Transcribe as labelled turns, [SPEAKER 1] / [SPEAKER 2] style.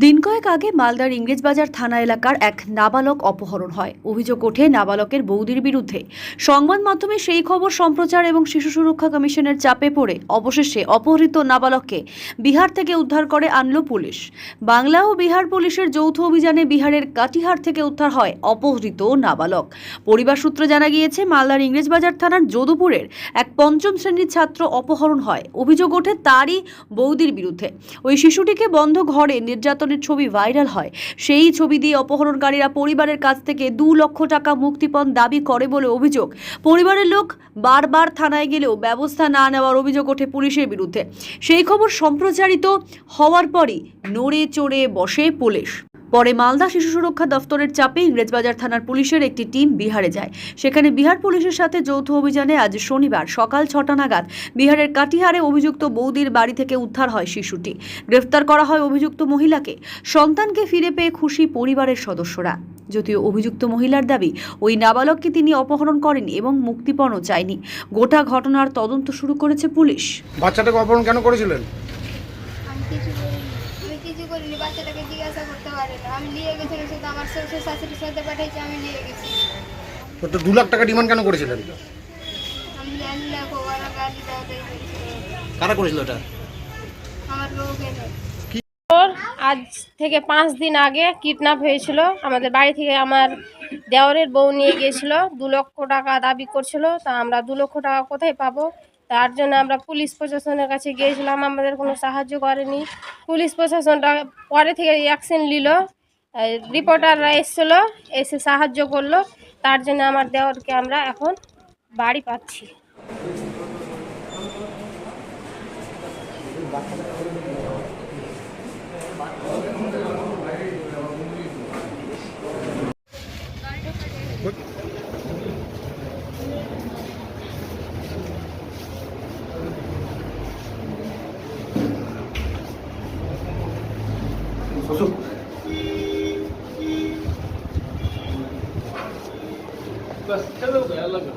[SPEAKER 1] দিন কয়েক আগে মালদার ইংরেজবাজার থানা এলাকার এক নাবালক অপহরণ হয়। অভিযোগ ওঠে নাবালকের বৌদির বিরুদ্ধে। সংবাদ মাধ্যমে সেই খবর সম্প্রচার এবং শিশু সুরক্ষা কমিশনের চাপে পড়ে অবশেষে অপহৃত নাবালককে বিহার থেকে উদ্ধার করে আনলো পুলিশ। বাংলা ও বিহার পুলিশের যৌথ অভিযানে বিহারের কাটিহার থেকে উদ্ধার হয় অপহৃত নাবালক। পরিবার সূত্রে জানা গিয়েছে, মালদার ইংরেজবাজার থানার যদুপুরের এক পঞ্চম শ্রেণীর ছাত্র অপহরণ হয়। অভিযোগ ওঠে তারই বৌদির বিরুদ্ধে। ওই শিশুটিকে বন্ধ ঘরে নির্যাতনের ছবি ভাইরাল হয়। সেই ছবি দিয়ে অপহরণকারীরা পরিবারের কাছ থেকে 2 লক্ষ টাকা মুক্তিপণ দাবি করে বলে অভিযোগ। পরিবারের লোক বারবার থানায় গেলেও ব্যবস্থা না নেওয়ার অভিযোগ ওঠে পুলিশের বিরুদ্ধে। সেই খবর সম্প্রচারিত হওয়ার পরই নড়ে চড়ে বসে পুলিশ। পরে মালদা শিশু সুরক্ষা দফতরের চাপে ইংরেজবাজার থানার পুলিশের একটি টিম বিহারে যায়। সেখানে বিহার পুলিশের সাথে যৌথ অভিযানে আজ শনিবার সকাল 6টা নাগাদ বিহারের কাটিহারে অভিযুক্ত বৌদির বাড়ি থেকে উদ্ধার হয় শিশুটি। গ্রেফতার করা হয় অভিযুক্ত মহিলাকে। সন্তানকে ফিরে পেয়ে খুশি পরিবারের সদস্যরা। যদিও অভিযুক্ত মহিলার দাবি, ওই নাবালককে তিনি অপহরণ করেনি এবং মুক্তিপণও চায়নি। গোটা ঘটনার তদন্ত শুরু করেছে পুলিশ।
[SPEAKER 2] বাচ্চাটাকে অপহরণ কেন করেছিলেন?
[SPEAKER 3] কিছু করিনি, বাচ্চাটাকে জিজ্ঞাসা করতে পারে না। আমি নিয়ে গেছি, শুধু আমার শ্বশুর শাশুড়ির সাথে পাঠাইছি, আমি নিয়ে গেছি।
[SPEAKER 2] তো 2 লাখ টাকা ডিমান্ড কেন করেছিলেন?
[SPEAKER 3] আমি জানি না, ওরা গালি দেওয়া
[SPEAKER 4] কারা করেছিল এটা?
[SPEAKER 3] আমার লোকের।
[SPEAKER 5] আজ থেকে 5 দিন আগে কিডন্যাপ হয়েছিল। আমাদের বাড়ি থেকে আমার দেওরের বউ নিয়ে গিয়েছিল। 2 লক্ষ টাকা দাবি করছিল। তা আমরা 2 লক্ষ টাকা কোথায় পাবো, তার জন্য আমরা পুলিশ প্রশাসনের কাছে গিয়েছিলাম। আমাদের কোনো সাহায্য করেনি। পুলিশ প্রশাসনটা পরে থেকে অ্যাকশন নিল। রিপোর্টাররা এসেছিল, এসে সাহায্য করলো। তার জন্য আমার দেওরকে আমরা এখন বাড়ি পাচ্ছি।
[SPEAKER 4] बस चलो भैया लगा